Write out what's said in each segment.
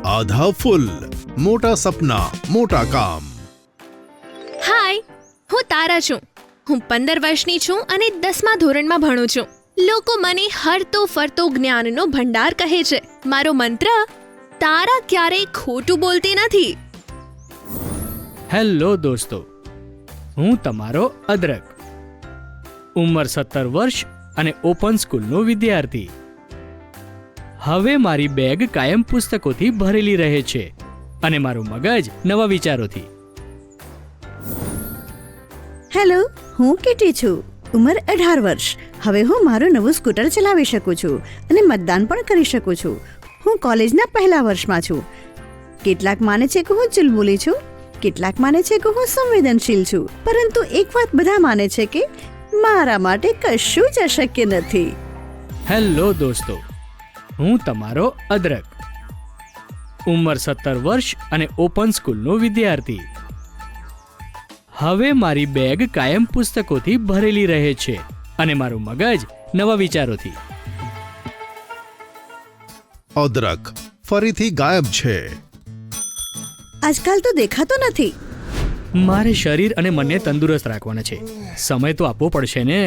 આધા ફૂલ મોટા સપના મોટા કામ. હાય, હું તારા છું. હું 15 વર્ષની છું અને 10મા ધોરણમાં ભણું છું. લોકો મને હરતો ફરતો જ્ઞાનનો ભંડાર કહે છે. મારો મંત્ર, તારા ક્યારેય ખોટું બોલતી નથી. હેલો દોસ્તો, હું તમારો અદરક. ઉંમર 17 વર્ષ અને ઓપન સ્કૂલનો વિદ્યાર્થી. હવે મારી બેગ કાયમ પુસ્તકોથી ભરેલી રહે છે અને મારું મગજ નવા વિચારોથી. હેલો, હું કિટી છું. ઉંમર 18 વર્ષ. હવે હું મારું નવું સ્કૂટર ચલાવી શકું છું અને મતદાન પણ કરી શકું છું. હું કોલેજના પહેલા વર્ષમાં છું. કેટલાક માને છે કે હું ચુલબુલી છું, કેટલાક માને છે કે હું સંવેદનશીલ છું, પરંતુ એક વાત બધા માને છે કે મારા માટે કશું જ અશક્ય નથી. હેલો દોસ્તો, હું તમારો અદરક. ઉંમર 17 વર્ષ અને ઓપન સ્કૂલનો વિદ્યાર્થી. હવે મારી બેગ કાયમ પુસ્તકોથી ભરેલી રહે છે અને મારું મગજ નવા વિચારોથી. અદરક ફરીથી ગાયબ છે. આજકાલ તો દેખાતો નથી. મારે શરીર અને મનને તંદુરસ્ત રાખવાના છે. સમય તો આપવો પડશે ને.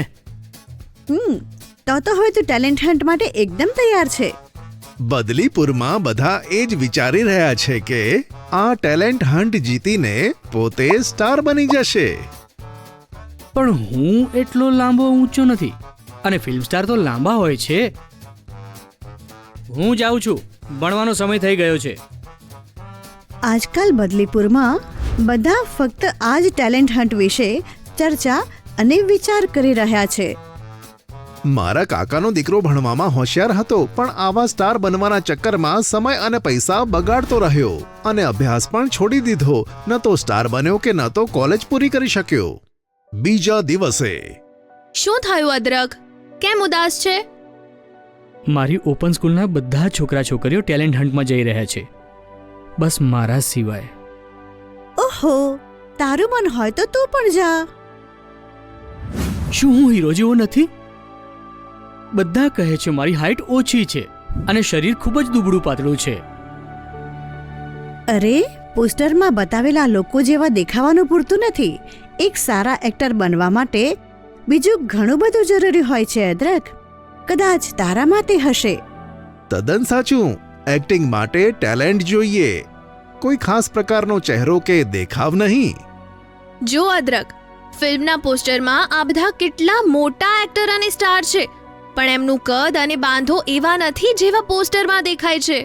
તો હવે તું ટેલેન્ટ હન્ટ માટે એકદમ તૈયાર છે. બદલીપુરમાં બધા એ જ વિચારી રહ્યા છે કે આ ટેલેન્ટ હન્ટ જીતીને પોતે સ્ટાર બની જશે. પણ હું એટલો લાંબો ઊંચો નથી અને ફિલ્મ સ્ટાર તો લાંબા હોય છે. હું જાઉં છું, ભણવાનો સમય થઈ ગયો છે. આજકાલ બદલીપુરમાં બધા ફક્ત આ જ ટેલેન્ટ હન્ટ વિશે ચર્ચા અને વિચાર કરી રહ્યા છે. મારા કાકાનો દીકરો ભણવામાં હોશિયાર હતો, પણ આવા સ્ટાર બનવાના ચક્કરમાં સમય અને પૈસા બગાડતો રહ્યો અને અભ્યાસ પણ છોડી દીધો. ન તો સ્ટાર બન્યો કે ન તો કોલેજ પૂરી કરી શક્યો. બીજા દિવસે શું થયું અદરક? કેમ ઉદાસ છે? મારી ઓપન સ્કૂલના બધા છોકરા છોકરીઓ ટેલેન્ટ હન્ટમાં જઈ રહ્યા છે, બસ મારા સિવાય. ઓહો, તારું મન હોય તો તું પણ જા. શું હું હીરો જેવો નથી? બધા કહે છે મારી હાઈટ ઓછી છે અને શરીર ખૂબ જ દુબળું પાતળું છે. અરે, પોસ્ટરમાં બતાવેલા લોકો જેવા દેખાવાનું પૂરતું નથી. એક સારા એક્ટર બનવા માટે બીજું ઘણું બધું જરૂરી હોય છે અદરક. કદાચ તારામાં તે હશે. તદ્દન સાચું. એક્ટિંગ માટે ટેલેન્ટ જોઈએ, કોઈ ખાસ પ્રકારનો ચહેરો કે દેખાવ નહીં. જો અદરક, ફિલ્મના પોસ્ટરમાં આ બધા કેટલા મોટા એક્ટર અને સ્ટાર છે, પણ એમનું કદ અને બાંધો એવા નથી જેવા પોસ્ટરમાં દેખાય છે.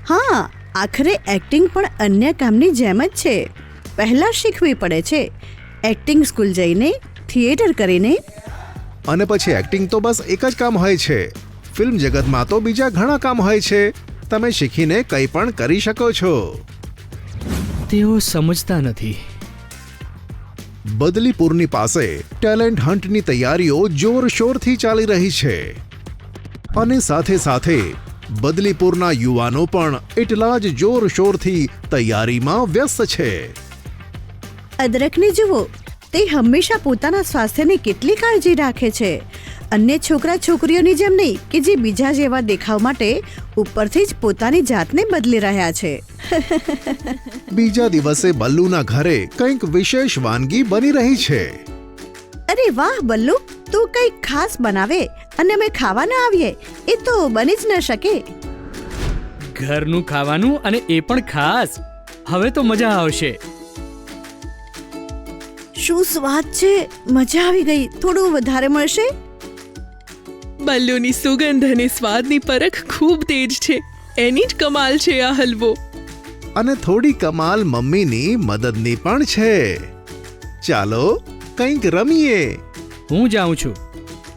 હા, આખરે એક્ટિંગ પણ અન્ય કામની જેમ જ છે. પહેલા શીખવી પડે છે. એક્ટિંગ સ્કૂલ જઈને, થિયેટર કરીને. અને પછી એક્ટિંગ તો બસ એક જ કામ હોય છે. ફિલ્મ જગતમાં તો બીજા ઘણા કામ હોય છે. તમે શીખીને કંઈ પણ કરી શકો છો. તેઓ સમજતા નથી. બદલીપુરની પાસે ટેલેન્ટ હન્ટની તૈયારીઓ જોરશોરથી ચાલી રહી છે અને સાથે સાથે બદલીપુરના યુવાનો પણ એટલા જ જોરશોરથી તૈયારીમાં વ્યસ્ત છે. અદરકને જુઓ, તે હંમેશા પોતાના સ્વાસ્થ્યની કેટલી કાળજી રાખે છે. અન્ય છોકરા છોકરીઓની જેમ નહીં કે જે બીજા જેવા દેખાવ માટે ઉપરથી જ પોતાની જાતને બદલી રહ્યા છે. બીજા દિવસે બલ્લુના ઘરે કંઈક વિશેષ વાનગી બની રહી છે. અરે વાહ બલ્લુ, તું કંઈક ખાસ બનાવે અને અમે ખાવા ન આવીએ એ તો બની જ ન શકે. ઘરનું ખાવાનું અને એ પણ ખાસ. હવે તો મજા આવશે. શું સ્વાદ છે! મજા આવી ગઈ. થોડું વધારે મળશે? બલ્લુની સુગંધ અને સ્વાદની પરખ ખૂબ તેજ છે. એની જ કમાલ છે આ હલવો. અને થોડી કમાલ મમ્મીની મદદની પણ છે. ચાલો કંઈક રમીએ. હું જાઉં છું.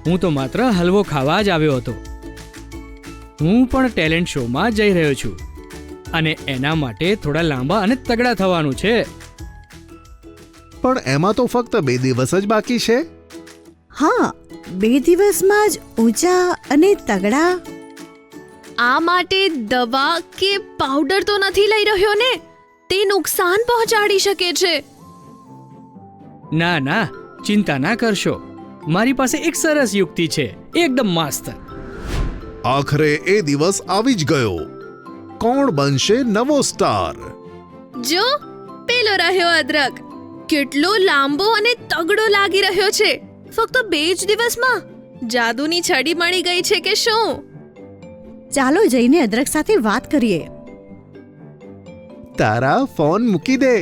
હું તો માત્ર હલવો ખાવા જ આવ્યો હતો. હું પણ ટેલેન્ટ શોમાં જઈ રહ્યો છું અને એના માટે થોડા લાંબા અને તગડા થવાનું છે. પણ એમાં તો ફક્ત 2 દિવસ જ બાકી છે. હા, 2 દિવસમાં જ ઊંચા અને તગડા. આ માટે દવા કે પાવડર તો નથી લઈ રહ્યો ને? તે નુકસાન પહોંચાડી શકે છે. ના ના, ચિંતા ના કરશો. મારી પાસે એક સરસ યુક્તિ છે, એકદમ મસ્ત. આખરે એ દિવસ આવી જ ગયો. કોણ બનશે નવો સ્ટાર? જો પેલો રહ્યો અદરક, કેટલો લાંબો અને તગડો લાગી રહ્યો છે. ફક્ત 2 જ દિવસમાં જાદુની છડી મળી ગઈ છે કે શું? ચાલો જઈને અદરક સાથે વાત કરીએ. તારા ફોન મૂકી દે.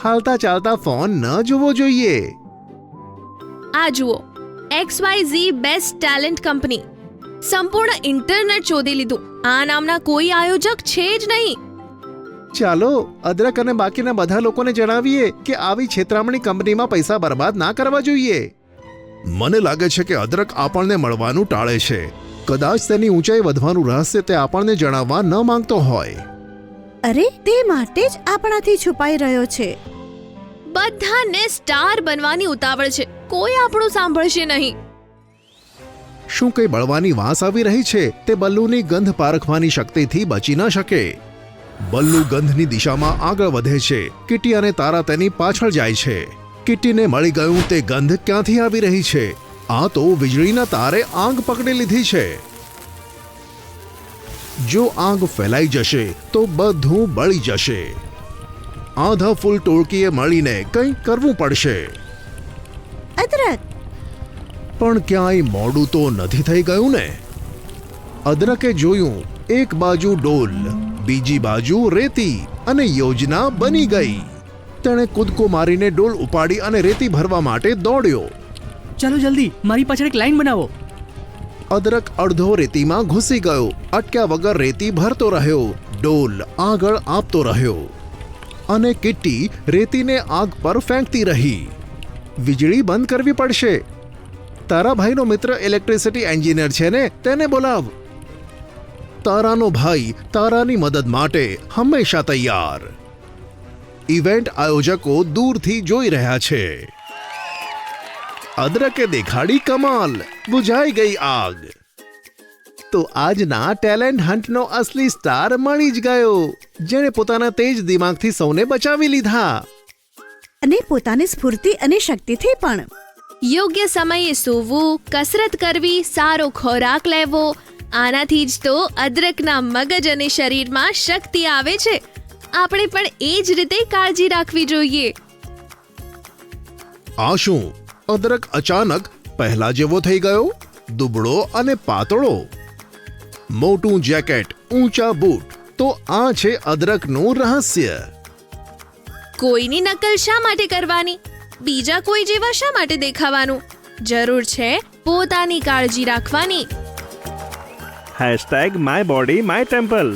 હાલતા ચાલતા ફોન ન જોવો જોઈએ. આ જુઓ, XYZ બેસ્ટ ટેલેન્ટ કંપની. સંપૂર્ણ ઇન્ટરનેટ શોધી લીધું. આ નામના કોઈ આયોજક છે જ નહીં. ચાલો અદરક અને બાકીના બધા લોકોને જણાવીએ કે આવી છેતરામણી કંપનીમાં પૈસા બરબાદ ના કરવા જોઈએ. મને લાગે છે કે અદરક આપણને મળવાનું ટાળે છે. કદાચ તેની ઊંચાઈ વધવાનું રહસ્ય તે આપણને જણાવવા ન માંગતો હોય. અરે તે માટે જ આપણાથી છુપાઈ રહ્યો છે. બધાને સ્ટાર બનવાની ઉતાવળ છે. કોઈ આપણું સાંભળશે નહીં. શું કઈ બળવાની વાસ આવી રહી છે? તે બલ્લુની ગંધ પારખવાની શક્તિથી બચી ન શકે. બલ્લુ ગંધની દિશામાં આગળ વધે છે. કિટી અને તારા તેની પાછળ જાય છે. કિટીને મળી ગયું તે ગંધ ક્યાંથી આવી રહી છે. આ તો વીજળીના તારે આગ પકડી લીધી છે. જો આગ ફેલાઈ જશે તો બધું બળી જશે. આધા ફૂલ ટોળકીએ મળીને કંઈક કરવું પડશે. અદરક, પણ ક્યાંય મોડું તો નથી થઈ ગયું ને? અદરકે જોયું, એક બાજુ ડોલ, બીજી બાજુ રેતી, અને યોજના બની ગઈ. તેણે કૂદકો મારીને ડોલ ઉપાડી અને રેતી ભરવા માટે દોડ્યો. ચાલો જલ્દી, મારી પાછળ એક લાઈન બનાવો. અદરક અડધો રેતીમાં ઘૂસી ગયો. અટક્યા વગર રેતી ભરતો રહ્યો. ડોલ આગળ આપતો રહ્યો. અને કિટ્ટી રેતીને આગ પર ફેંકતી રહી. વીજળી બંધ કરવી પડશે. તારા ભાઈનો મિત્ર ઇલેક્ટ્રિસિટી એન્જિનિયર છે ને, તેને બોલાવ. તારાનો ભાઈ તારાની મદદ માટે હંમેશા તૈયાર. ઇવેન્ટ આયોજકો દૂરથી જોઈ રહ્યા છે. અદરકે દેખાડી કમાલ. બુઝાઈ ગઈ આગ. તો આજના ટેલેન્ટ હન્ટનો અસલી સ્ટાર મળી જ ગયો, જેણે પોતાના તેજ દિમાગથી સૌને બચાવી લીધા. અને પોતાની સ્ફૂર્તિ અને શક્તિથી પણ. યોગ્ય સમયે સૂવું, કસરત કરવી, સારો ખોરાક લેવો, આનાથી જ તો અદરકના મગજ અને શરીરમાં શક્તિ આવે છે. આપણે પણ એ જ રીતે કાળજી રાખવી જોઈએ. આ શું? અદરક અચાનક પહેલા જેવો થઈ ગયો, દુબળો અને પાતળો. મોટું જેકેટ, ઊંચા બૂટ. તો આ છે અદરકનું રહસ્ય. કોઈની નકલ શા માટે કરવાની? બીજા કોઈ જેવા શા માટે દેખાવાનું? જરૂર છે પોતાની કાળજી રાખવાની. #MyBodyMyTemple